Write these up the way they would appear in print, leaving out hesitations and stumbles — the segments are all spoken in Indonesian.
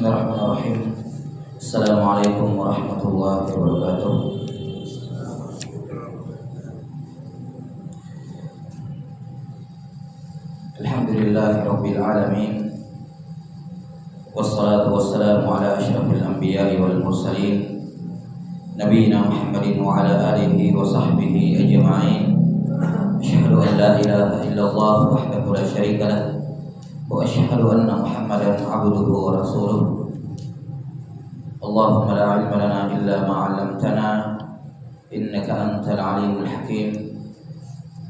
Bismillahirrahmanirrahim. Assalamualaikum warahmatullahi wabarakatuh. Alhamdulillahirabbil alamin. Wassalatu wassalamu ala asyrafil anbiya'i wal mursalin nabiyina Muhammadin wa ala alihi wa sahbihi ajma'in. Asyhadu an la ilaha illallah wahdahu la syarika lah wa asyhadu anna Muhammadan abduhu wa rasuluh. Allahumma la ilma lana illa ma 'allamtana innaka antal alimul hakim.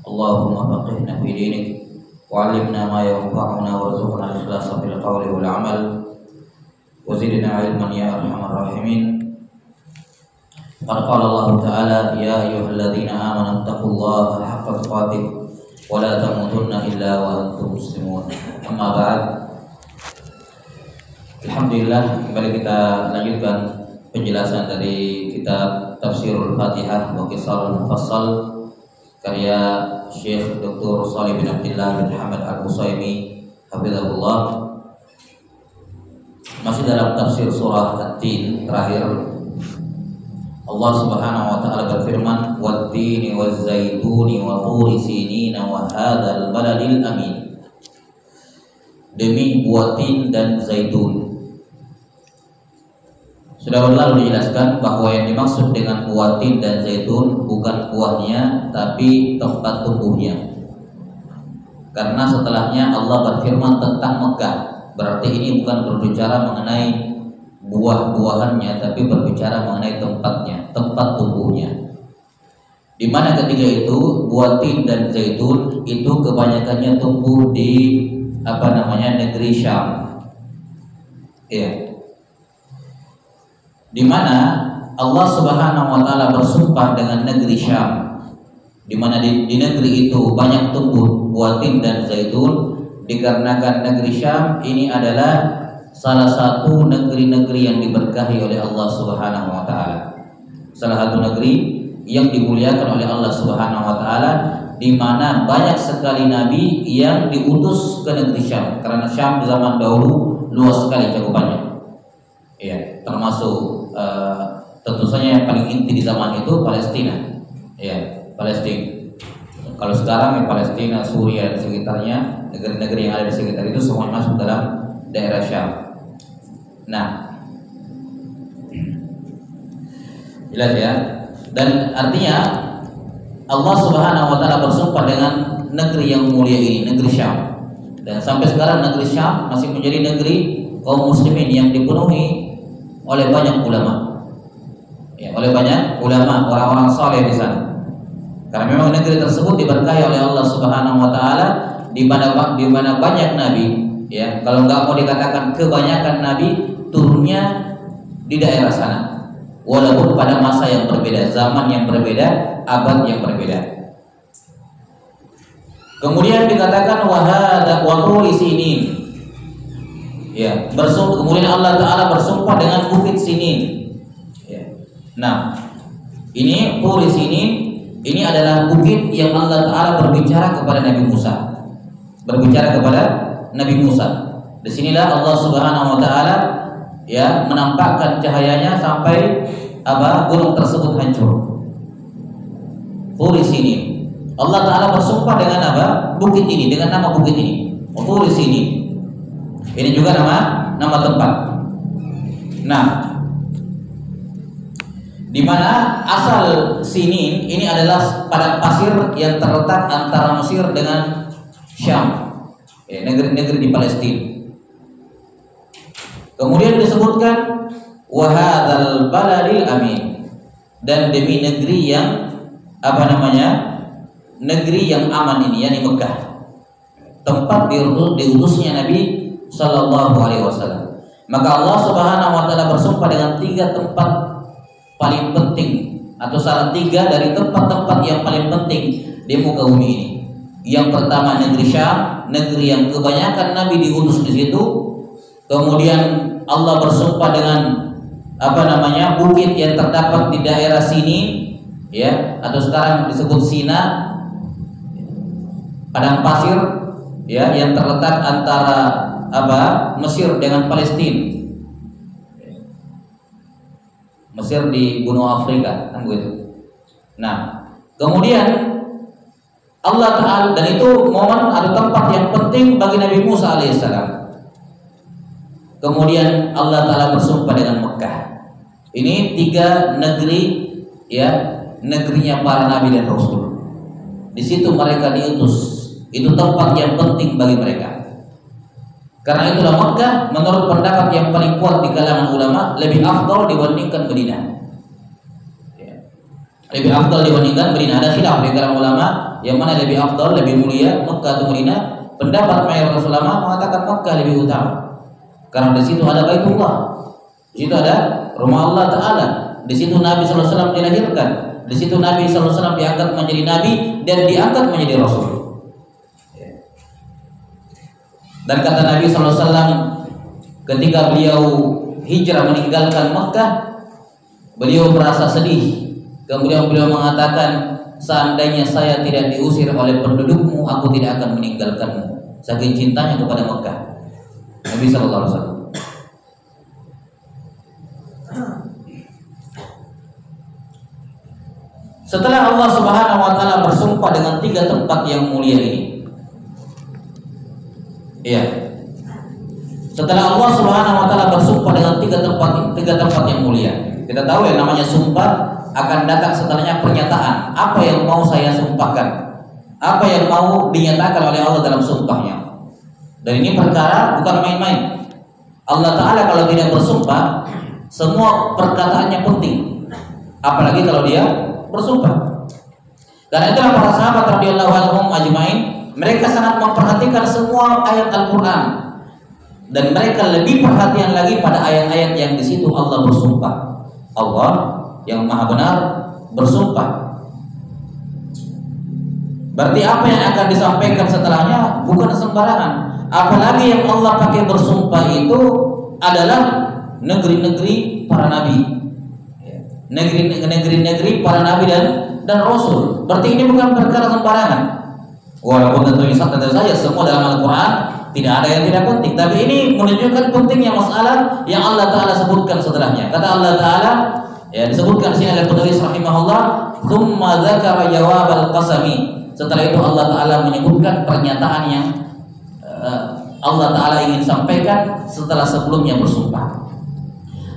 Allahumma faqihna fi dinik wa 'allimna ma yanfa'una warzuqna al-ikhlasa fil qawli wal 'amal wa zidna 'ilman ya arhamar rahimin. Qala Allah Ta'ala ya ayyuhalladzina amanu taqullaha haqqa tuqatih wa la tamutunna illa wa antum muslimun. Amma ba'd. Alhamdulillah, kembali kita lanjutkan penjelasan dari kitab Tafsirul Fatihah wa Qisarul Mufassal karya Syekh Dr. Shalih bin Abdullah bin Hamad Al-Utsaimin hafizahullah. Masih dalam tafsir surah At-Tin terakhir, Allah Subhanahu wa taala berfirman, "Wat-tini waz-zaituni wa turi sinina wa hadzal baladil amin." Demi buah tin dan zaitun. Sudah berlalu dijelaskan bahwa yang dimaksud dengan buah tin dan zaitun bukan buahnya, tapi tempat tumbuhnya. Karena setelahnya Allah berfirman tentang Mekah, berarti ini bukan berbicara mengenai buah-buahannya, tapi berbicara mengenai tempatnya, tempat tumbuhnya. Di mana ketiga itu buah tin dan zaitun itu kebanyakannya tumbuh di negeri Syam. Ya. Di mana Allah Subhanahu wa taala bersumpah dengan negeri Syam. Di mana di negeri itu banyak tumbuh buah tin dan zaitun, dikarenakan negeri Syam ini adalah salah satu negeri-negeri yang diberkahi oleh Allah Subhanahu wa taala. Salah satu negeri yang dimuliakan oleh Allah Subhanahu wa taala, di mana banyak sekali nabi yang diutus ke negeri Syam. Karena Syam di zaman dahulu luas sekali cakupannya. Ya, termasuk tentu saja yang paling inti di zaman itu Palestina. Ya, Palestina. Kalau sekarang Palestina, Suriah dan sekitarnya, negeri-negeri yang ada di sekitar itu semua masuk dalam daerah Syam. Nah, jelas ya. Dan artinya Allah Subhanahu wa taala bersumpah dengan negeri yang mulia ini, negeri Syam. Dan sampai sekarang negeri Syam masih menjadi negeri kaum muslimin yang dipenuhi oleh banyak ulama. Ya, oleh banyak ulama, orang-orang saleh di sana. Karena memang negeri tersebut diberkahi oleh Allah Subhanahu wa taala, di mana banyak nabi, ya. Kalau nggak mau dikatakan kebanyakan nabi turunnya di daerah sana. Walaupun pada masa yang berbeda, zaman yang berbeda, abad yang berbeda. Kemudian dikatakan wahada wa turi sinin. Ya, kemudian Allah Taala bersumpah dengan bukit Sinin. Ya. Nah, ini turi sinin, ini adalah bukit yang Allah Taala berbicara kepada Nabi Musa. Berbicara kepada Nabi Musa. Disinilah Allah Subhanahu wa taala ya menampakkan cahayanya sampai gunung tersebut hancur. Turi sinin. Allah Taala bersumpah dengan bukit ini, dengan nama bukit ini. Turi sinin. Ini juga nama tempat. Nah, di mana asal sinin ini adalah padang pasir yang terletak antara Mesir dengan Syam, negeri-negeri di Palestina. Kemudian disebutkan wahadzal baladil amin, dan demi negeri yang negeri yang aman ini, yakni Mekah, tempat diutusnya Nabi Sallallahu Alaihi Wasallam. Maka Allah Subhanahu Wa Taala bersumpah dengan 3 tempat paling penting, atau salah 3 dari tempat-tempat yang paling penting di muka bumi ini. Yang pertama negeri Syam, negeri yang kebanyakan Nabi diutus di situ. Kemudian Allah bersumpah dengan bukit yang terdapat di daerah sini, ya, atau sekarang disebut Sina, padang pasir, ya, yang terletak antara Mesir dengan Palestina. Mesir di benua Afrika, kan begitu. Nah, kemudian Allah Ta'ala, dan itu momen atau tempat yang penting bagi Nabi Musa alaihissalam. Kemudian Allah Ta'ala bersumpah dengan Mekah. Ini 3 negeri, ya, negerinya para nabi dan rasul. Di situ mereka diutus. Itu tempat yang penting bagi mereka. Karena itulah Mekah menurut pendapat yang paling kuat di kalangan ulama lebih afdal dibandingkan Madinah. Ya. Lebih afdal dibandingkan Madinah. Ada khilaf di kalangan ulama yang mana lebih afdal, lebih mulia, Mekah atau Madinah. Pendapat mayoritas ulama mengatakan Mekah lebih utama. Karena di situ ada Baitullah, di situ ada rumah Allah Ta'ala, di situ Nabi SAW dilahirkan, di situ Nabi SAW diangkat menjadi Nabi dan diangkat menjadi Rasul. Dan kata Nabi SAW ketika beliau hijrah meninggalkan Mekah, beliau merasa sedih. Kemudian beliau mengatakan, seandainya saya tidak diusir oleh pendudukmu, aku tidak akan meninggalkanmu. Saking cintanya kepada Mekah Nabi SAW. Setelah Allah Subhanahu wa Ta'ala bersumpah dengan 3 tempat yang mulia ini, iya. Setelah Allah Subhanahu wa Ta'ala bersumpah dengan 3 tempat yang mulia. Kita tahu yang namanya sumpah akan datang setelahnya pernyataan. Apa yang mau saya sumpahkan? Apa yang mau dinyatakan oleh Allah dalam sumpahnya? Dan ini perkara bukan main-main. Allah Ta'ala kalau tidak bersumpah, semua perkataannya penting. Apalagi kalau dia bersumpah. Karena itulah para sahabat radhiyallahu anhum ajmain, mereka sangat memperhatikan semua ayat Al-Quran, dan mereka lebih perhatian lagi pada ayat-ayat yang di situ Allah bersumpah. Allah yang Maha Benar bersumpah. Berarti apa yang akan disampaikan setelahnya bukan sembarangan. Apalagi yang Allah pakai bersumpah itu adalah negeri-negeri para nabi, negeri-negeri para nabi dan rasul. Berarti ini bukan perkara sembarangan. Walaupun tentu saja semua dalam Al-Quran tidak ada yang tidak penting, tapi ini menunjukkan pentingnya masalah yang Allah Ta'ala sebutkan setelahnya. Kata Allah Ta'ala, ya, disebutkan di sini oleh penulis rahimahullah, "Tsumma dzakara jawab al-qasami." Setelah itu Allah Ta'ala menyebutkan pernyataan yang Allah Ta'ala ingin sampaikan setelah sebelumnya bersumpah.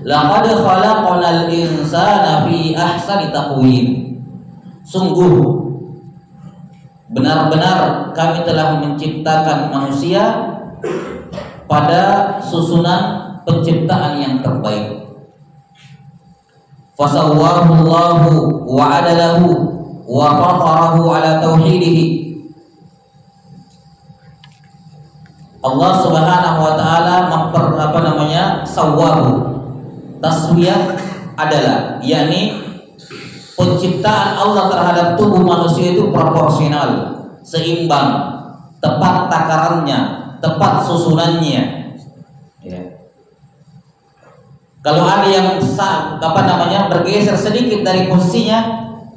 Laqad khalaqnal insana fi ahsani taqwim. Sungguh benar-benar kami telah menciptakan manusia pada susunan penciptaan yang terbaik. Fasawwahu Allahu wa adalahu wa fatarahu ala tauhidihi. Allah Subhanahu wa Ta'ala sawwahu. Taswiyah adalah yakni penciptaan Allah terhadap tubuh manusia itu proporsional, seimbang, tepat takarannya, tepat susunannya. Ya. Kalau ada yang bergeser sedikit dari posisinya,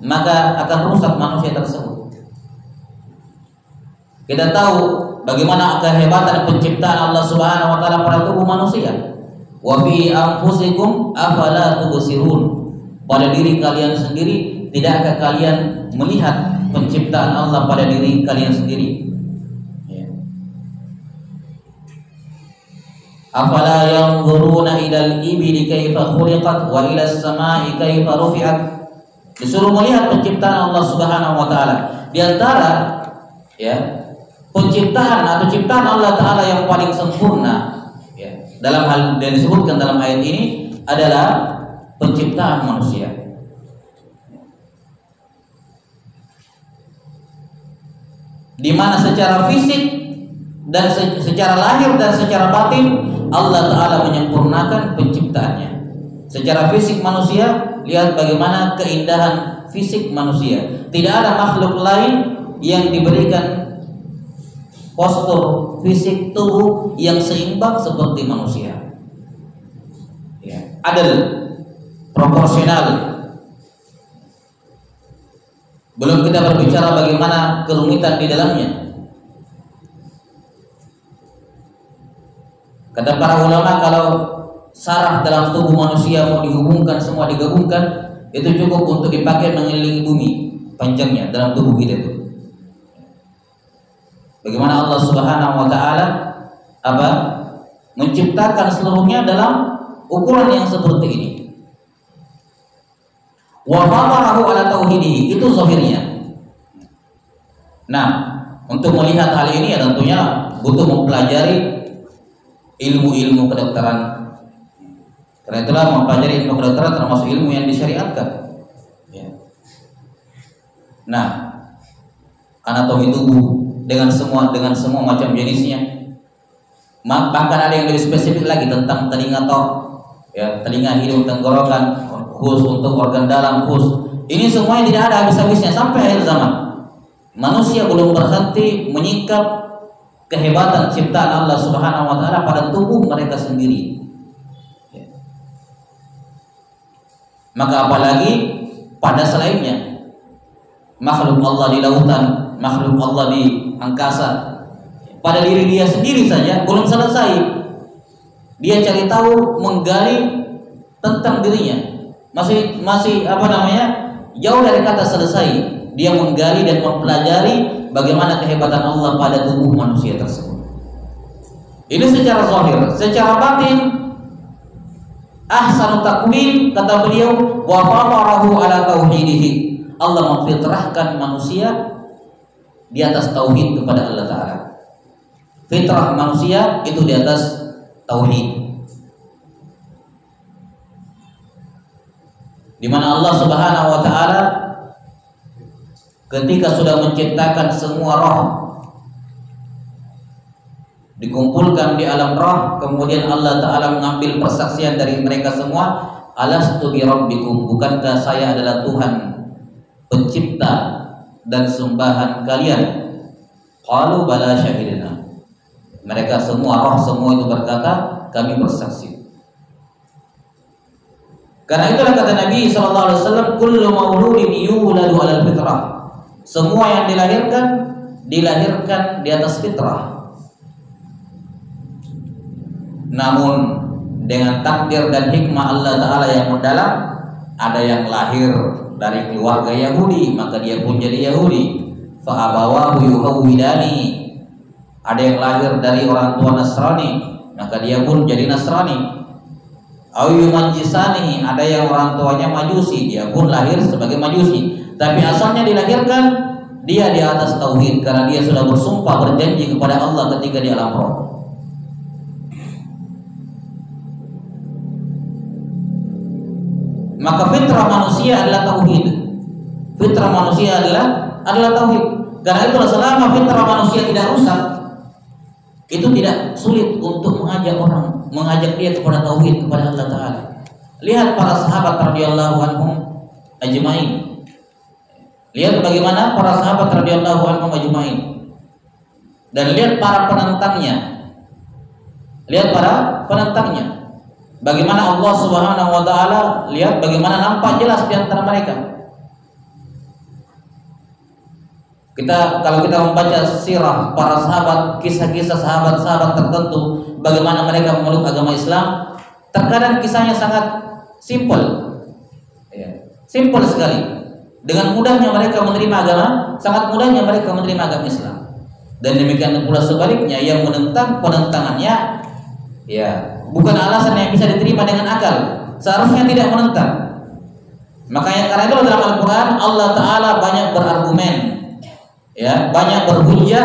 maka akan rusak manusia tersebut. Kita tahu bagaimana kehebatan penciptaan Allah Subhanahu wa Ta'ala pada tubuh manusia. Wa fi anfusikum afala tubsirun. Pada diri kalian sendiri, tidakkah kalian melihat penciptaan Allah pada diri kalian sendiri? Ya. Afala yanzuruna ilal ibili kaifa khuliqat wa ilas samai kaifa rufi'at. Disuruh melihat penciptaan Allah Subhanahu wa Ta'ala. Di antara ya penciptaan atau ciptaan Allah Ta'ala yang paling sempurna, ya, dalam hal yang disebutkan dalam ayat ini adalah penciptaan manusia. Di mana secara fisik dan secara lahir dan secara batin Allah Ta'ala menyempurnakan penciptaannya. Secara fisik manusia, lihat bagaimana keindahan fisik manusia. Tidak ada makhluk lain yang diberikan postur fisik tubuh yang seimbang seperti manusia. Ya, adil, proporsional. Belum kita berbicara bagaimana kerumitan di dalamnya. Kata para ulama, kalau saraf dalam tubuh manusia mau dihubungkan semua digabungkan, itu cukup untuk dipakai mengelilingi bumi panjangnya dalam tubuh kita itu. Bagaimana Allah Subhanahu wa taala menciptakan seluruhnya dalam ukuran yang seperti ini. Wa fatarahu ala tauhidihi, itu zahirnya. Nah, untuk melihat hal ini ya tentunya butuh mempelajari ilmu-ilmu kedokteran. Karena itulah mempelajari ilmu kedokteran termasuk ilmu yang disyariatkan. Ya. Nah, anatomi tubuh dengan semua macam jenisnya. Bahkan ada yang lebih spesifik lagi tentang telinga ya, telinga, hidung, tenggorokan, khusus untuk organ dalam, khusus. Ini semuanya tidak ada habis-habisnya sampai akhir zaman. Manusia belum berhenti menyingkap kehebatan ciptaan Allah Subhanahu wa taala pada tubuh mereka sendiri. Ya. Maka apalagi pada selainnya, makhluk Allah di lautan, makhluk Allah di angkasa. Pada diri dia sendiri saja belum selesai. Dia cari tahu, menggali tentang dirinya. Masih jauh dari kata selesai. Dia menggali dan mempelajari bagaimana kehebatan Allah pada tubuh manusia tersebut. Ini secara zahir, secara batin ahsanu takwin, kata beliau, wa fafarahu ala tauhidihi. Allah memfitrahkan manusia di atas tauhid kepada Allah Ta'ala. Fitrah manusia itu di atas tauhid. Di mana Allah Subhanahu wa taala ketika sudah menciptakan semua roh, dikumpulkan di alam roh, kemudian Allah Ta'ala mengambil persaksian dari mereka semua, alastu bi rabbikum, bukankah saya adalah Tuhan pencipta dan sembahan kalian? Qalu bala syahidna. Mereka semua, roh semua itu berkata, kami bersaksi. Karena itulah kata Nabi SAW, kullu mauludin yuladu alal fitrah. Semua yang dilahirkan di atas fitrah. Namun dengan takdir dan hikmah Allah Ta'ala yang mendalam, ada yang lahir dari keluarga Yahudi, maka dia pun jadi Yahudi. Fa'abawahu yuhawwidani. Ada yang lahir dari orang tua Nasrani, maka dia pun jadi Nasrani. Ayyumanjisani, ada yang orang tuanya Majusi, dia pun lahir sebagai Majusi. Tapi asalnya dilahirkan dia di atas tauhid, karena dia sudah bersumpah berjanji kepada Allah ketika di alam roh. Maka fitrah manusia adalah tauhid. Fitrah manusia adalah tauhid. Karena itulah selama fitrah manusia tidak rusak, itu tidak sulit untuk mengajak dia kepada tauhid, kepada Allah Ta'ala. Lihat para sahabat radhiyallahu anhum ajmain. Lihat bagaimana para sahabat radhiyallahu anhum ajmain. Dan lihat para penentangnya. Bagaimana Allah Subhanahu wa taala, lihat bagaimana nampak jelas di antara mereka. Kalau kita membaca sirah para sahabat, kisah-kisah sahabat-sahabat tertentu, bagaimana mereka memeluk agama Islam, terkadang kisahnya sangat simpel, simpel sekali. Dengan mudahnya mereka menerima agama, sangat mudahnya mereka menerima agama Islam. Dan demikian pula sebaliknya, yang menentang, penentangannya bukan alasan yang bisa diterima dengan akal, seharusnya tidak menentang. Makanya karena itu dalam Al-Quran Allah Ta'ala banyak berargumen, banyak berhujjah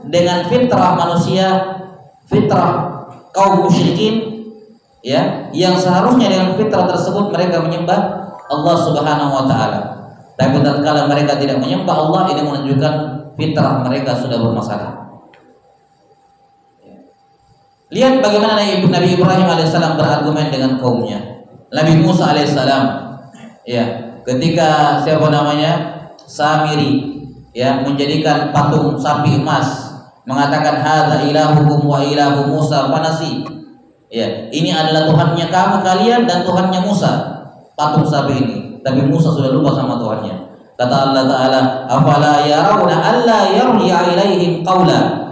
dengan fitrah manusia, fitrah kaum musyrikin, yang seharusnya dengan fitrah tersebut mereka menyembah Allah Subhanahu wa taala. Tapi tatkala mereka tidak menyembah Allah, ini menunjukkan fitrah mereka sudah bermasalah. Lihat bagaimana Nabi Ibrahim alaihissalam berargumen dengan kaumnya. Nabi Musa alaihissalam, ketika Samiri menjadikan patung sapi emas, mengatakan hadza ilahukum wa ilahu Musa fanasi. Ini adalah Tuhannya kalian dan Tuhannya Musa, patung sapi ini. Tapi Musa sudah lupa sama Tuhannya. Kata Allah Ta'ala, afala yarawna alla yarji'a ilaihim qawla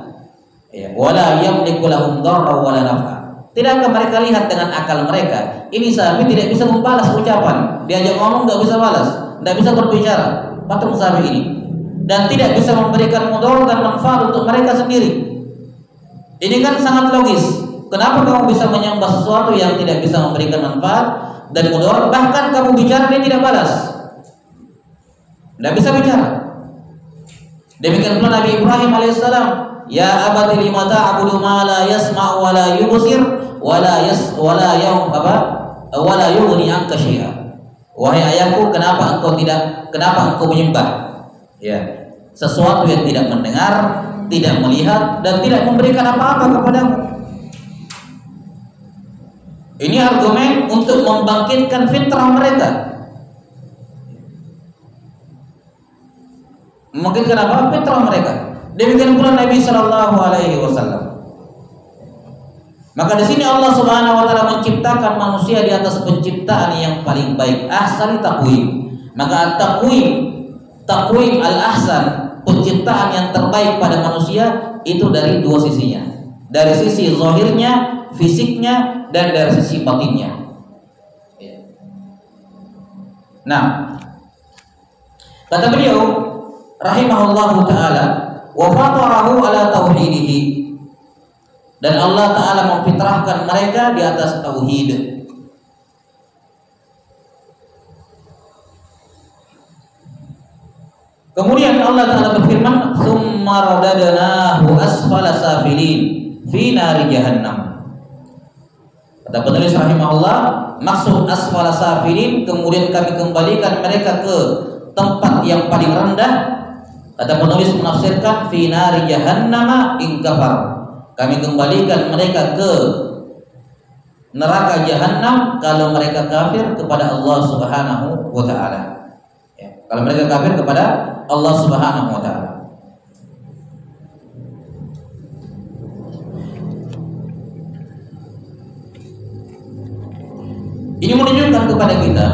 wala yamliku lahum dharra wala naf'a. Tidakkah mereka lihat dengan akal mereka? Ini sahabat tidak bisa membalas ucapan, diajak ngomong nggak bisa balas, nggak bisa berbicara. Patung sahabat ini, dan tidak bisa memberikan mudarat dan manfaat untuk mereka sendiri. Ini kan sangat logis. Kenapa kamu bisa menyembah sesuatu yang tidak bisa memberikan manfaat dan mudarat, bahkan kamu bicara dia tidak balas, tidak bisa bicara. Demikian pula Nabi Ibrahim alaihissalam, ya abati lima ta'budu ma la yasma' wa la yubsir wa la yughni anka syai'a. Wahai ayahku, kenapa engkau menyembah ya sesuatu yang tidak mendengar, tidak melihat, dan tidak memberikan apa-apa kepadamu? Ini argumen untuk membangkitkan fitrah mereka. Membangkitkan apa? Fitrah mereka. Demikian pula Nabi Shallallahu Alaihi Wasallam. Maka di sini Allah Subhanahu Wa Taala menciptakan manusia di atas penciptaan yang paling baik, ahsan taqwim. Maka taqwim al-ahsan, penciptaan yang terbaik pada manusia itu dari dua sisinya, dari sisi zahirnya, fisiknya, dan dari sisi batinnya. Nah, kata beliau rahimahullahu taala, wa fatarahu ala tauhidihi, dan Allah taala memfitrahkan mereka di atas tauhid. Kemudian Allah taala berfirman, "Tsumma radadnahu asfala safilin fi nari jahannam." Kata penulis rahimahullah, maksud asfala safilin, kemudian kami kembalikan mereka ke tempat yang paling rendah. Kata penulis menafsirkan, fi nari jahannama in kafar. Kami kembalikan mereka ke neraka jahannam kalau mereka kafir kepada Allah Subhanahu wa taala. Ya, kalau mereka kafir kepada Allah Subhanahu wa taala. Ini menunjukkan kepada kita,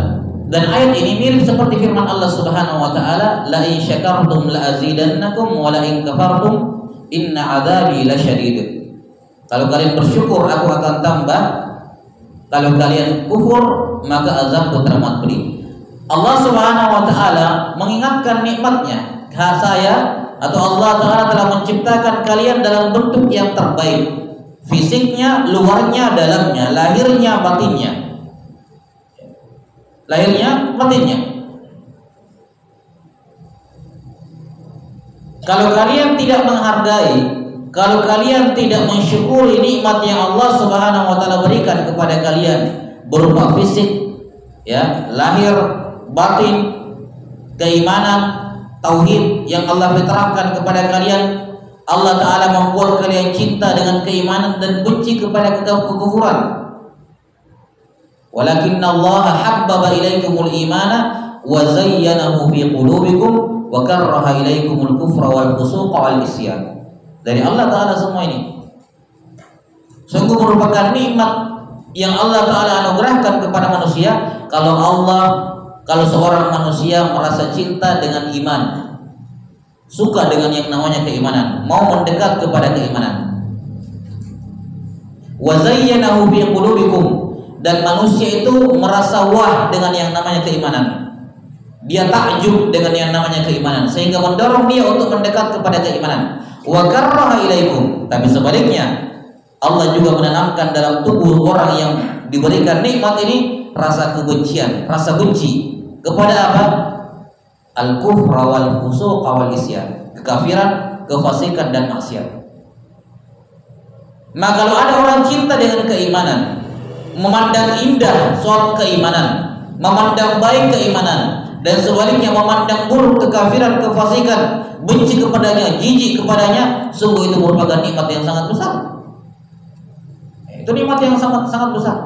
dan ayat ini mirip seperti firman Allah Subhanahu wa taala, la in syakartum la azidannakum wa la in kafartum inna adzabi lasyadid. Kalau kalian bersyukur aku akan tambah, kalau kalian kufur maka azabku teramat pedih. Allah Subhanahu wa taala mengingatkan nikmatnya. Saya atau Allah taala telah menciptakan kalian dalam bentuk yang terbaik, fisiknya, luarnya, dalamnya, lahirnya, batinnya. Lahirnya, batinnya. Kalau kalian tidak menghargai, kalau kalian tidak mensyukuri nikmat yang Allah Subhanahu wa taala berikan kepada kalian berupa fisik, ya, lahir, batin, keimanan, tauhid yang Allah fitrahkan kepada kalian, Allah taala membuat kalian cinta dengan keimanan dan benci kepada kekufuran. Walakinna Allah habbaba ilaikumul imana wa zayyanahu fi qulubikum wa karraha ilaikumul kufra wal fusuqa wal isyan. Dari Allah taala semua ini sungguh merupakan nikmat yang Allah taala anugerahkan kepada manusia. Kalau seorang manusia merasa cinta dengan iman, suka dengan yang namanya keimanan, mau mendekat kepada keimanan. Wa zayyanahu fi qulubikum, dan manusia itu merasa wah dengan yang namanya keimanan. Dia takjub dengan yang namanya keimanan sehingga mendorong dia untuk mendekat kepada keimanan. Wa karraha ilaikum, tapi sebaliknya Allah juga menanamkan dalam tubuh orang yang diberikan nikmat ini rasa kebencian, rasa benci kepada apa? Al-kufra wal fusuqa wal isyan, kekafiran, kefasikan dan maksiat. Maka kalau ada orang cinta dengan keimanan, memandang indah suatu keimanan, memandang baik keimanan, dan sebaliknya memandang buruk kekafiran, kefasikan, benci kepadanya, jijik kepadanya, sungguh itu merupakan nikmat yang sangat besar. Itu nikmat yang sangat besar.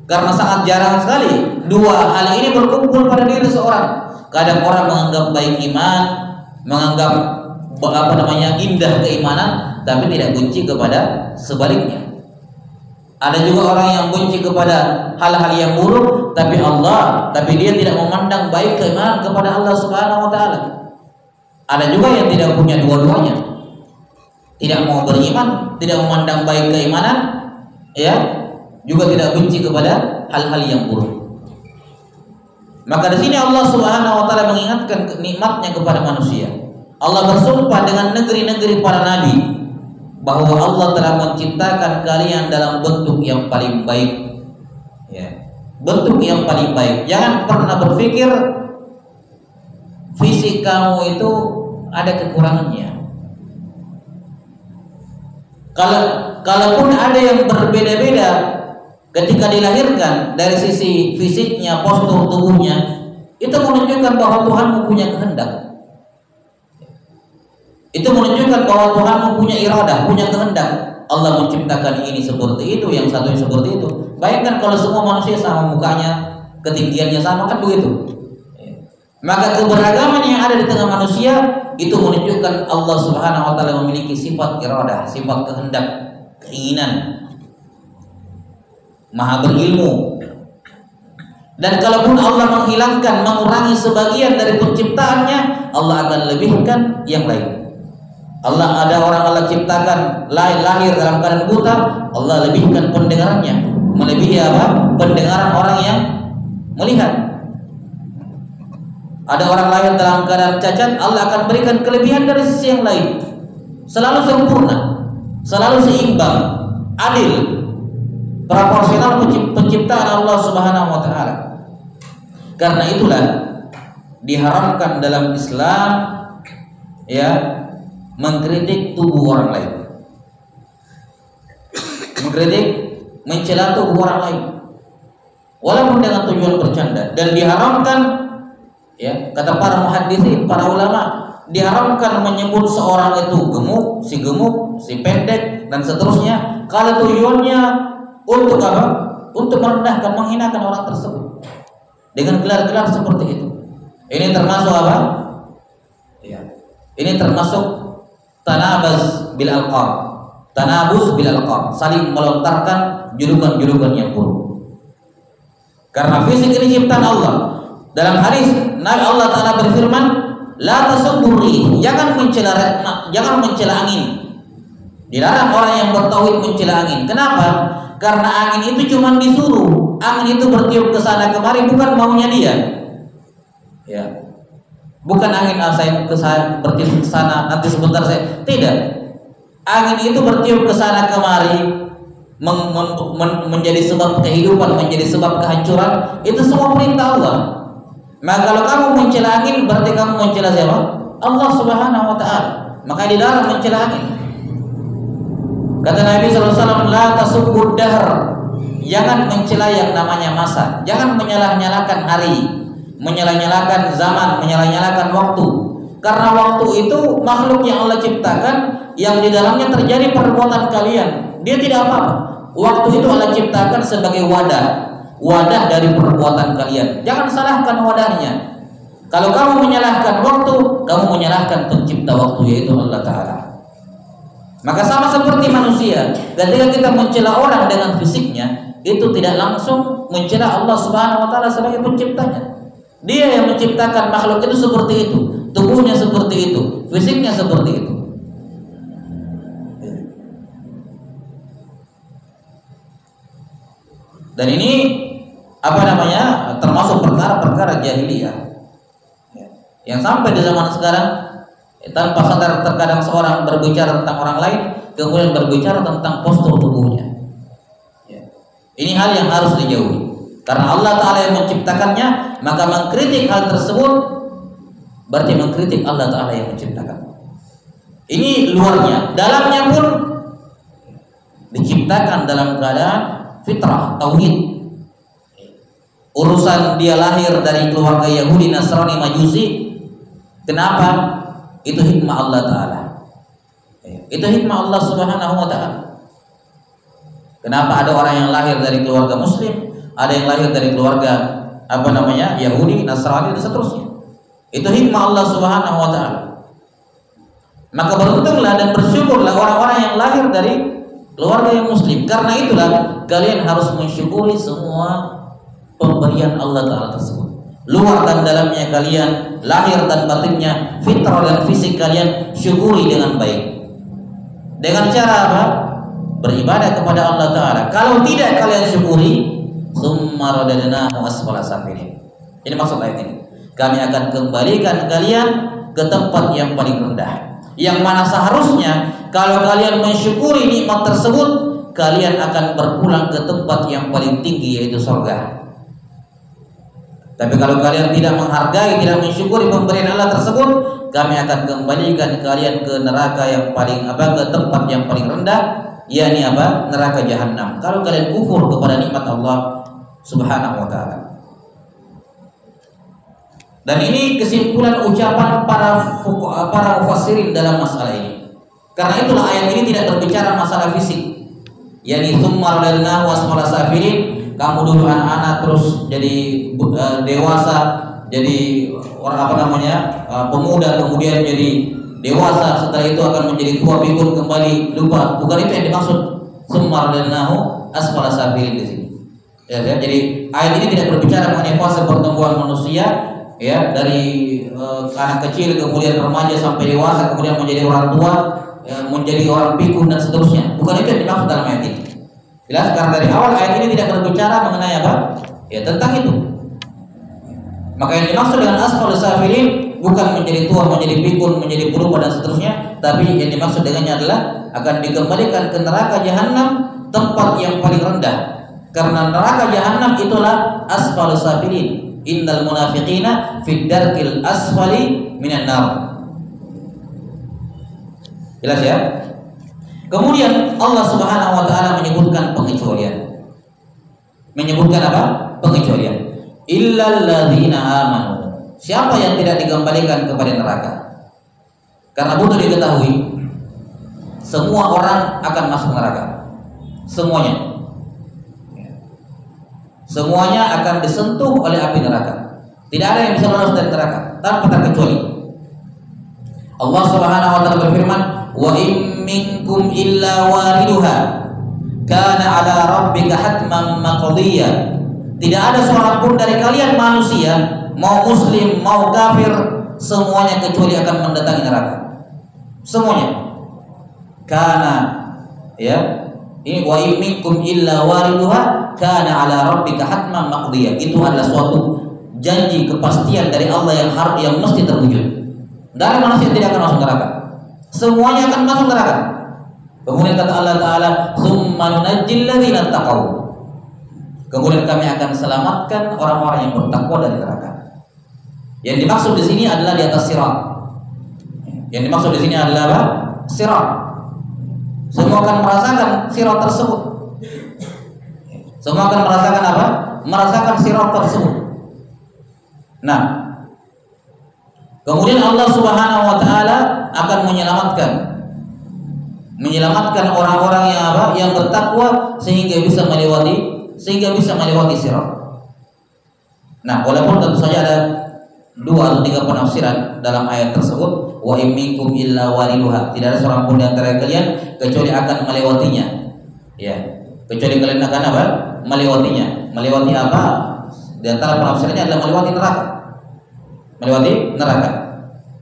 Karena sangat jarang sekali dua hal ini berkumpul pada diri seorang. Kadang orang menganggap baik iman, menganggap indah keimanan, tapi tidak benci kepada sebaliknya. Ada juga orang yang benci kepada hal-hal yang buruk, tapi dia tidak memandang baik keimanan kepada Allah Subhanahu wa taala. Ada juga yang tidak punya dua-duanya. tidak mau beriman, tidak memandang baik keimanan, ya, juga tidak benci kepada hal-hal yang buruk. Maka di sini Allah Subhanahu wa taala mengingatkan nikmatnya kepada manusia. Allah bersumpah dengan negeri-negeri para nabi bahwa Allah telah menciptakan kalian dalam bentuk yang paling baik. Ya, bentuk yang paling baik. Jangan pernah berpikir fisik kamu itu ada kekurangannya. Kalaupun ada yang berbeda-beda ketika dilahirkan dari sisi fisiknya, postur tubuhnya, itu menunjukkan bahwa Tuhan mempunyai kehendak. Itu menunjukkan bahwa Tuhan mempunyai iradah, punya kehendak. Allah menciptakan ini seperti itu, yang satunya seperti itu. Bayangkan kalau semua manusia sama mukanya, ketinggiannya sama, kan begitu. Maka keberagaman yang ada di tengah manusia itu menunjukkan Allah Subhanahu wa taala memiliki sifat iradah, sifat kehendak, keinginan, maha berilmu. Dan kalaupun Allah menghilangkan, mengurangi sebagian dari penciptaannya, Allah akan lebihkan yang lain. Allah ada orang Allah ciptakan lahir dalam keadaan buta, Allah lebihkan pendengarannya, melebihi apa? Pendengaran orang yang melihat. Ada orang lahir dalam keadaan cacat, Allah akan berikan kelebihan dari sisi yang lain. Selalu sempurna, selalu seimbang, adil, proporsional penciptaan Allah Subhanahu wa taala. Karena itulah diharamkan dalam Islam, ya, mengkritik tubuh orang lain. Mengkritik, mencela tubuh orang lain. Walaupun dengan tujuan bercanda, dan diharamkan, ya, kata para muhaddisin, para ulama, diharamkan menyebut seorang itu gemuk, si pendek dan seterusnya kalau tujuannya untuk apa? Untuk merendahkan, menghinakan orang tersebut dengan gelar-gelar seperti itu. Ini termasuk apa? Ya. Ini termasuk tanabuz bil alqab. Tanabuz bil alqab, saling melontarkan julukan-julukan yang buruk. Karena fisik ini ciptaan Allah. Dalam hadis Nabi Allah Ta'ala berfirman, la tasubburi, jangan mencela angin. Dilarang orang yang bertauhid mencela angin. Kenapa? Karena angin itu cuma disuruh. Angin itu bertiup ke sana kemari, bukan maunya dia. Ya. Bukan angin saya bertiup ke sana, nanti sebentar saya. Tidak. Angin itu bertiup ke sana kemari, menjadi sebab kehidupan, menjadi sebab kehancuran. Itu semua perintah Allah. Maka kalau kamu mencela angin, berarti kamu mencela siapa? Allah Subhanahu wa taala. Maka dilarang mencela angin. Kata Nabi SAW, la tasubbud dahr. Jangan mencela yang namanya masa. Jangan menyalah-nyalakan hari, menyalah-nyalakan zaman, menyalah-nyalakan waktu. Karena waktu itu makhluk yang Allah ciptakan, yang di dalamnya terjadi perbuatan kalian. Dia tidak apa-apa. Waktu itu Allah ciptakan sebagai wadah dari perbuatan kalian. Jangan salahkan wadahnya. Kalau kamu menyalahkan waktu, kamu menyalahkan pencipta waktu, yaitu Allah Ta'ala. Maka sama seperti manusia, ketika kita mencela orang dengan fisiknya, itu tidak langsung mencela Allah Subhanahu wa taala sebagai penciptanya. Dia yang menciptakan makhluk itu seperti itu, tubuhnya seperti itu, fisiknya seperti itu. Dan ini termasuk perkara-perkara jahiliyah yang sampai di zaman sekarang, tanpa sadar terkadang seorang berbicara tentang orang lain, kemudian berbicara tentang postur tubuhnya. Ini hal yang harus dijauhi. Karena Allah Ta'ala yang menciptakannya, maka mengkritik hal tersebut berarti mengkritik Allah Ta'ala yang menciptakan. Ini luarnya. Dalamnya pun diciptakan dalam keadaan fitrah, tauhid. Urusan dia lahir dari keluarga Yahudi, Nasrani, Majusi, kenapa? Itu hikmah Allah Ta'ala. Itu hikmah Allah Subhanahu wa ta'ala. Kenapa ada orang yang lahir dari keluarga Muslim, ada yang lahir dari keluarga Yahudi, Nasrani dan seterusnya. Itu hikmah Allah Subhanahu wa ta'ala. Maka beruntunglah dan bersyukurlah orang-orang yang lahir dari keluarga yang Muslim. Karena itulah kalian harus mensyukuri semua pemberian Allah Ta'ala tersebut. Luar dan dalamnya kalian, lahir dan batinnya, fitrah dan fisik kalian, syukuri dengan baik. Dengan cara apa? Beribadah kepada Allah Ta'ala. Kalau tidak kalian syukuri, tsumma radadnahu asfala safilin. Ini maksud ayat ini. Kami akan kembalikan kalian ke tempat yang paling rendah. Yang mana seharusnya kalau kalian mensyukuri nikmat tersebut, kalian akan berpulang ke tempat yang paling tinggi, yaitu surga. Tapi kalau kalian tidak menghargai, tidak mensyukuri pemberian Allah tersebut, kami akan kembalikan kalian ke neraka yang paling ke tempat yang paling rendah, yakni neraka jahanam. Kalau kalian kufur kepada nikmat Allah Subhanahu wa taala. Dan ini kesimpulan ucapan para mufassirin dalam masalah ini. Karena itulah ayat ini tidak berbicara masalah fisik. Yani tsumma radadnahu asfala safilin. Kamu dulu anak-anak terus jadi dewasa, jadi orang pemuda, kemudian jadi dewasa, setelah itu akan menjadi tua pikun kembali lupa. Bukan itu yang dimaksud tsumma radadnahu asfala safilin di sini. Ya, jadi ayat ini tidak berbicara mengenai fase pertumbuhan manusia, ya, dari anak kecil kemudian remaja sampai dewasa kemudian menjadi orang tua, ya, menjadi orang pikun dan seterusnya. Bukan itu yang dimaksud dalam ayat ini. Jelas, karena dari awal ayat ini tidak berbicara mengenai ya, tentang itu. Maka yang dimaksud dengan asfal safilin bukan menjadi tua, menjadi pikun, menjadi pelupa dan seterusnya, tapi yang dimaksud dengannya adalah akan dikembalikan ke neraka jahanam, tempat yang paling rendah. Karena neraka jahanam itulah asfal safilin. Innal munafiqina fid darkil asfali minan nar. Jelas ya? Kemudian Allah Subhanahu wa taala menyebutkan pengecualian. Menyebutkan apa? Pengecualian. Illal ladzina amanu. Siapa yang tidak dikembalikan kepada neraka? Karena butuh diketahui, semua orang akan masuk neraka. Semuanya. Semuanya akan disentuh oleh api neraka. Tidak ada yang bisa lolos dari neraka tanpa terkecuali. Allah Subhanahu wa taala berfirman, "Wa in minkum illa wariduha kana 'ala rabbika hatman maqdiyya." Tidak ada seorang pun dari kalian manusia, mau muslim mau kafir, semuanya kecuali akan mendatangi neraka. Semuanya. Karena ya, ini wa in minkum illa wariduha kana 'ala rabbika hatman maqdiyya. Itu adalah suatu janji kepastian dari Allah yang mesti terwujud. Dari manusia tidak akan masuk neraka. Semuanya akan masuk neraka. Kemudian kata Allah Ta'ala, "Tsumma nunajjil ladzina taqaw." Kemudian kami akan selamatkan orang-orang yang bertakwa dari neraka. Yang dimaksud di sini adalah di atas sirat. Yang dimaksud di sini adalah apa? Sirat. Semua akan merasakan sirat tersebut. Semua akan merasakan apa? Merasakan sirat tersebut. Nah, kemudian Allah Subhanahu wa taala akan menyelamatkan orang-orang yang bertakwa sehingga bisa melewati sirat. Nah, walaupun tentu saja ada 2 atau 3 penafsiran dalam ayat tersebut, wa in minkum illa wariduha. Tidak ada seorang pun di antara kalian kecuali akan melewatinya. Ya, kecuali kalian akan apa? Melewatinya. Melewati apa? Di antara penafsirannya adalah melewati neraka. Melewati neraka.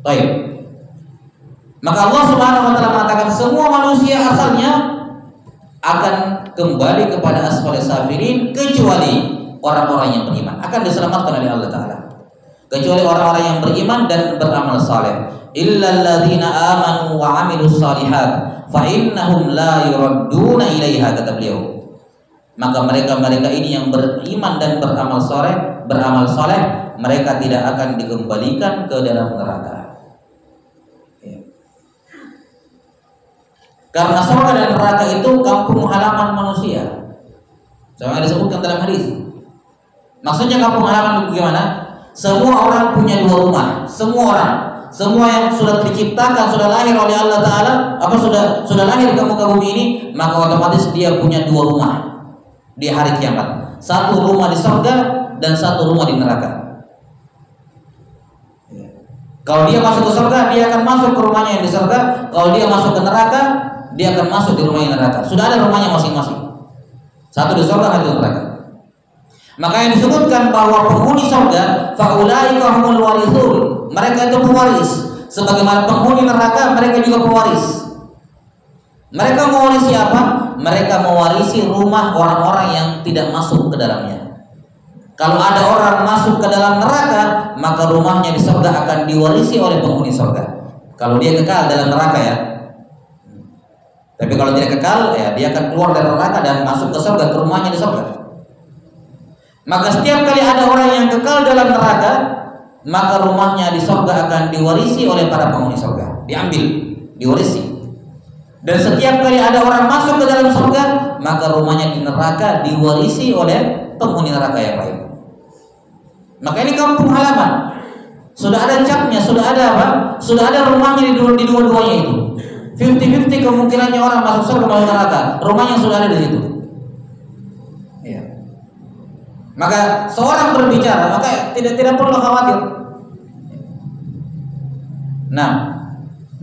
Baik. Maka Allah Subhanahu wa taala mengatakan semua manusia asalnya akan kembali kepada asfal safilin kecuali orang-orang yang beriman, akan diselamatkan oleh Allah Ta'ala. Kecuali orang-orang yang beriman dan beramal saleh. Illal ladzina amanu wa 'amilus shalihat fa innahum la yuradduna ilaiha, kata beliau. Maka mereka ini yang beriman dan beramal saleh, mereka tidak akan dikembalikan ke dalam neraka. Karena surga dan neraka itu kampung halaman manusia. Sama disebutkan dalam hadis. Maksudnya kampung halaman bagaimana? Semua orang punya 2 rumah. Semua orang, semua yang sudah diciptakan, sudah lahir oleh Allah Ta'ala, sudah lahir ke muka bumi ini, maka otomatis dia punya 2 rumah di hari kiamat. 1 rumah di surga dan 1 rumah di neraka. Kalau dia masuk ke surga, dia akan masuk ke rumahnya yang di surga. Kalau dia masuk ke neraka, dia akan masuk di rumahnya neraka. Sudah ada rumahnya masing-masing. 1 di surga, 1 di neraka. Maka yang disebutkan bahwa penghuni surga, faulaika humul warithun, mereka itu pewaris. Sebagaimana penghuni neraka, mereka juga pewaris. Mereka mewarisi apa? Mereka mewarisi rumah orang-orang yang tidak masuk ke dalamnya. Kalau ada orang masuk ke dalam neraka, maka rumahnya di surga akan diwarisi oleh penghuni surga. Kalau dia kekal dalam neraka ya. Tapi kalau tidak kekal, ya dia akan keluar dari neraka dan masuk ke surga, ke rumahnya di surga. Maka setiap kali ada orang yang kekal dalam neraka, maka rumahnya di surga akan diwarisi oleh para penghuni surga. Diambil, diwarisi. Dan setiap kali ada orang masuk ke dalam surga, maka rumahnya di neraka diwarisi oleh penghuni neraka yang lain. Maka ini kampung halaman. Sudah ada capnya, sudah ada apa? Sudah ada rumahnya di dua-duanya itu. 50-50 kemungkinannya orang masuk surga masuk neraka. Rumahnya sudah ada di situ. Iya. Maka seorang berbicara, maka tidak perlu khawatir. Nah,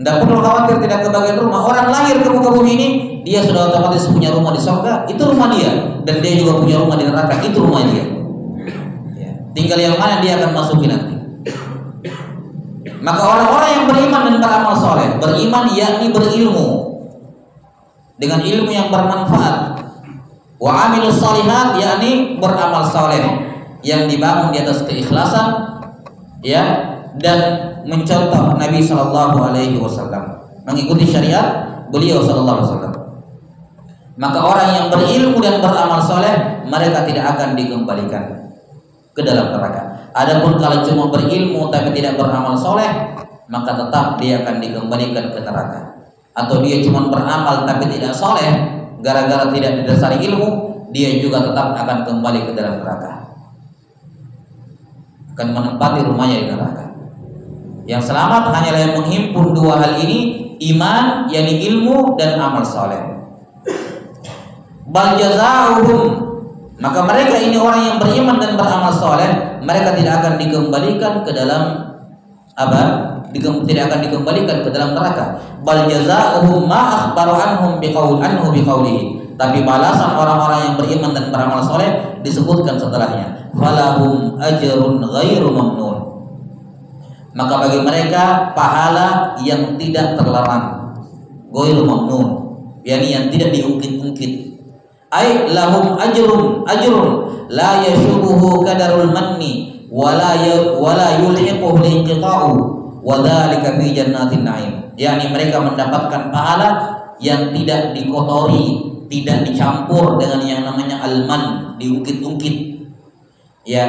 tidak perlu khawatir tidak kebagian rumah. Orang lahir ke muka bumi ini, dia sudah otomatis punya rumah di surga. Itu rumah dia. Dan dia juga punya rumah di neraka. Itu rumah dia. Tinggal yang mana dia akan masuki nanti. Maka orang-orang yang beriman dan beramal soleh, beriman yakni berilmu dengan ilmu yang bermanfaat. Wa amilus shalihat yakni beramal soleh yang dibangun di atas keikhlasan, ya, dan mencontoh Nabi Shallallahu Alaihi Wasallam, mengikuti syariat beliau Shallallahu Alaihi Wasallam. Maka orang yang berilmu dan beramal soleh, mereka tidak akan dikembalikan ke dalam neraka. Adapun kalau cuma berilmu tapi tidak beramal soleh, maka tetap dia akan dikembalikan ke neraka. Atau dia cuma beramal tapi tidak soleh, gara-gara tidak didasari ilmu, dia juga tetap akan kembali ke dalam neraka, akan menempati rumahnya di neraka. Yang selamat hanyalah yang menghimpun dua hal ini, iman yakni ilmu dan amal soleh. Bal jazaohum, maka mereka ini orang yang beriman dan beramal soleh, mereka tidak akan dikembalikan ke dalam apa? Tidak akan dikembalikan ke dalam neraka. Bal jazaohum ma akhbaru anhum biqaulihi. Tapi balasan orang-orang yang beriman dan beramal soleh disebutkan setelahnya. Falahum ajrun ghairu mamnun. Maka bagi mereka pahala yang tidak terlarang, ghairu mamnun, yakni yang tidak diungkit-ungkit. Ay lahum ajrun la yashubuhu kadarul manni wala yulhiquhu al-inqita'u wa dzalika fi jannatin na'im. Yani mereka mendapatkan pahala yang tidak dikotori, tidak dicampur dengan yang namanya alman, diungkit-ungkit. Ya,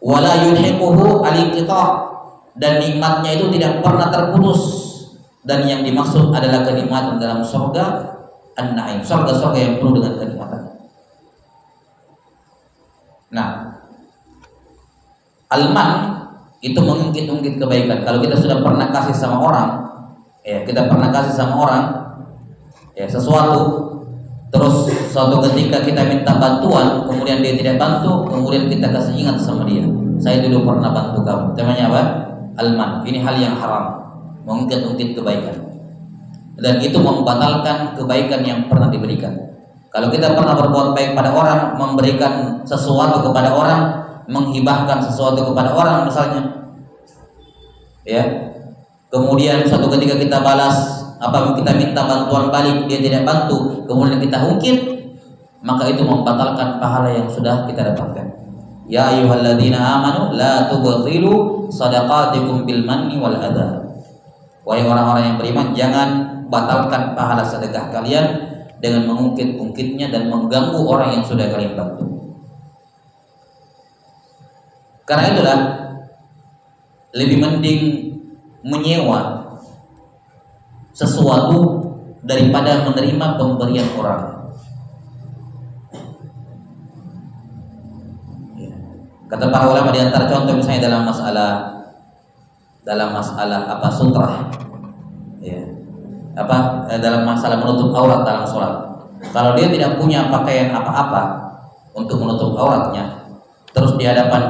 wala yulhiquhu al-inqita', dan nikmatnya itu tidak pernah terputus. Dan yang dimaksud adalah kenikmatan dalam surga an-na'im, surga-surga yang penuh dengan kenikmatan. Nah, alman itu mengungkit-ungkit kebaikan. Kalau kita sudah pernah kasih sama orang, ya kita pernah kasih sama orang, ya sesuatu, terus suatu ketika kita minta bantuan, kemudian dia tidak bantu, kemudian kita kasih ingat sama dia, saya dulu pernah bantu kamu. Namanya apa? Alman. Ini hal yang haram, mengungkit-ungkit kebaikan, dan itu membatalkan kebaikan yang pernah diberikan. Kalau kita pernah berbuat baik pada orang, memberikan sesuatu kepada orang, menghibahkan sesuatu kepada orang misalnya, ya, kemudian suatu ketika kita balas apa, kita minta bantuan balik, dia tidak bantu, kemudian kita ungkit, maka itu membatalkan pahala yang sudah kita dapatkan. Ya ayyuhalladzina amanu la tubtilu shadaqatikum bil manni wal adha. Wahai orang-orang yang beriman, jangan batalkan pahala sedekah kalian dengan mengungkit-ungkitnya dan mengganggu orang yang sudah kalian bantu. Karena itulah lebih mending menyewa sesuatu daripada menerima pemberian orang. Kata para ulama di antara contoh misalnya dalam masalah apa sutrah, ya, apa dalam masalah menutup aurat dalam sholat. Kalau dia tidak punya pakaian apa-apa untuk menutup auratnya, terus di hadapan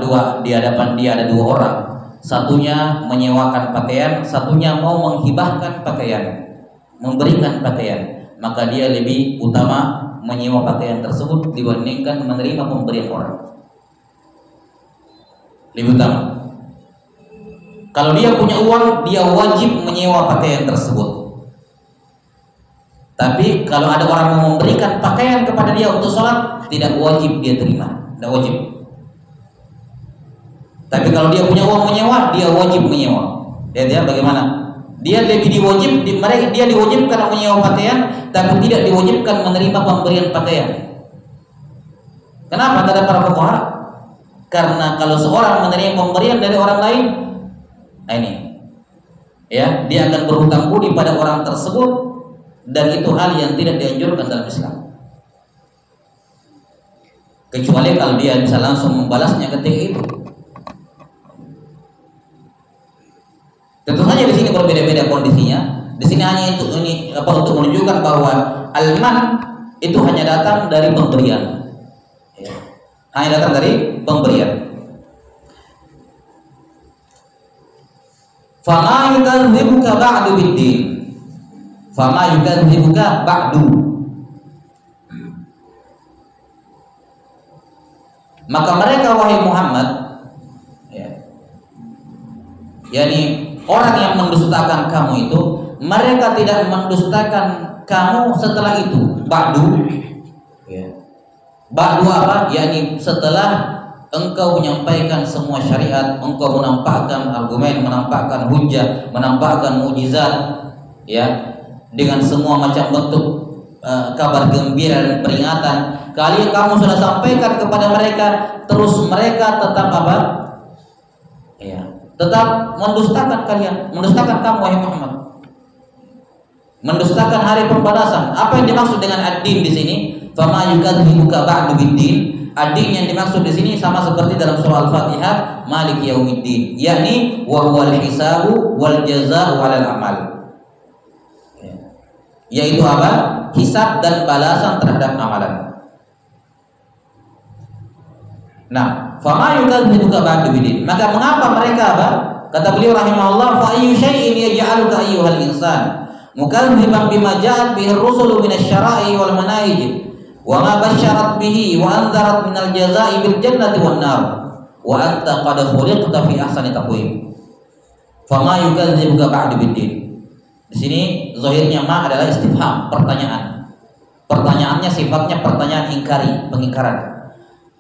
dia ada dua orang, satunya menyewakan pakaian, satunya mau menghibahkan pakaian, memberikan pakaian, maka dia lebih utama menyewa pakaian tersebut dibandingkan menerima pemberian orang. Lebih utama. Kalau dia punya uang, dia wajib menyewa pakaian tersebut. Tapi kalau ada orang mau memberikan pakaian kepada dia untuk sholat, tidak wajib dia terima, tidak wajib. Tapi kalau dia punya uang menyewa, dia wajib menyewa. Dia bagaimana? Dia lebih dia diwajibkan menyewa pakaian, tapi tidak diwajibkan menerima pemberian pakaian. Kenapa? Kata para fuqaha, karena kalau seorang menerima pemberian dari orang lain, nah ini, ya, dia akan berhutang budi pada orang tersebut. Dan itu hal yang tidak dianjurkan dalam Islam, kecuali kalau dia bisa langsung membalasnya ketika itu. Tentu saja di sini berbeda-beda kondisinya. Di sini hanya untuk menunjukkan bahwa al-man itu hanya datang dari pemberian, ya. Hanya datang dari pemberian. Fama yukadzibuka ba'du bid-din. Fama yukadzibuka ba'du. Maka mereka, wahai Muhammad, ya, yakni orang yang mendustakan kamu itu, mereka tidak mendustakan kamu setelah itu. Ba'du, ya. Ba'du apa? Yakni setelah engkau menyampaikan semua syariat, engkau menampakkan argumen, menampakkan hujjah, menampakkan mukjizat, ya, dengan semua macam bentuk kabar gembira dan peringatan. Kali kamu sudah sampaikan kepada mereka, terus mereka tetap apa? Ya, tetap mendustakan kalian, mendustakan kamu, wahai Muhammad, mendustakan hari pembalasan. Apa yang dimaksud dengan ad-din di sini? Fama yukadzibuka ba'du bid-din. Ad-din yang dimaksud di sini sama seperti dalam surah Al-Fatihah, Maliki yaumiddin, yakni wa huwal hisabu wal jazaa'u 'alal amal. Yaitu apa? Hisab dan balasan terhadap amalan. Nah, fama yukadzibuka ba'du bid-din. Maka mengapa mereka apa? Kata beliau rahimahullah, fa ayyu syai'in yaj'aluka ayyuhal insan mukadziban bima ja'at bihi ar-rusulu minasy-syara'i wal manahij wa ma basyarat bihi wa anzarat minal jazaa'i bil jannati wan nar wa anta qad khuliqta fi ahsani taqwim. Fama yukadzibuka ba'du bid-din. Di sini zahirnya ma adalah istifham, pertanyaan. Pertanyaannya sifatnya pertanyaan ingkari, pengingkaran.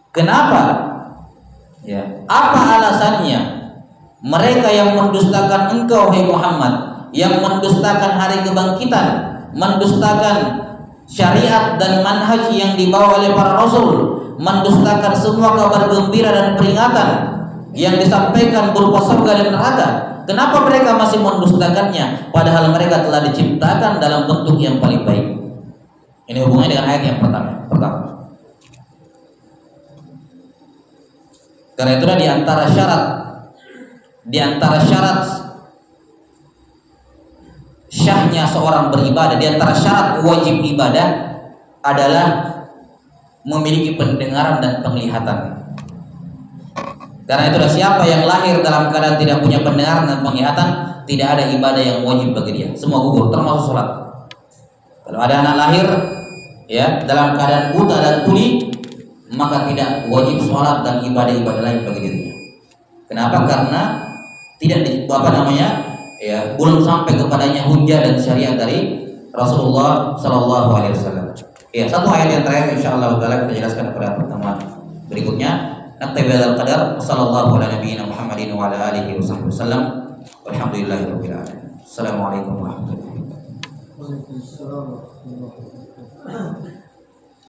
Kenapa? Ya, apa alasannya mereka yang mendustakan engkau, hai Muhammad, yang mendustakan hari kebangkitan, mendustakan syariat dan manhaj yang dibawa oleh para rasul, mendustakan semua kabar gembira dan peringatan yang disampaikan berupa surga dan neraka? Kenapa mereka masih mendustakannya padahal mereka telah diciptakan dalam bentuk yang paling baik? Ini hubungannya dengan ayat yang pertama. Karena itulah di antara syarat syahnya seorang beribadah, di antara syarat wajib ibadah adalah memiliki pendengaran dan penglihatan. Karena itulah siapa yang lahir dalam keadaan tidak punya pendengaran dan penglihatan, tidak ada ibadah yang wajib bagi dia, semua gugur, termasuk sholat. Kalau ada anak lahir, ya, dalam keadaan buta dan tuli, maka tidak wajib sholat dan ibadah-ibadah lain bagi dirinya. Kenapa? Karena tidak belum sampai kepadanya hujjah dan syariat dari Rasulullah Sallallahu Alaihi Wasallam. Ya, satu ayat yang terakhir insyaallah kita jelaskan pada pertemuan berikutnya. Naktabi hadzal qadar. Wassallallahu ala nabiyyina Muhammadin wa ala alihi wasallam. Walhamdulillahirabbil alamin. Assalamualaikum warahmatullahi wabarakatuh.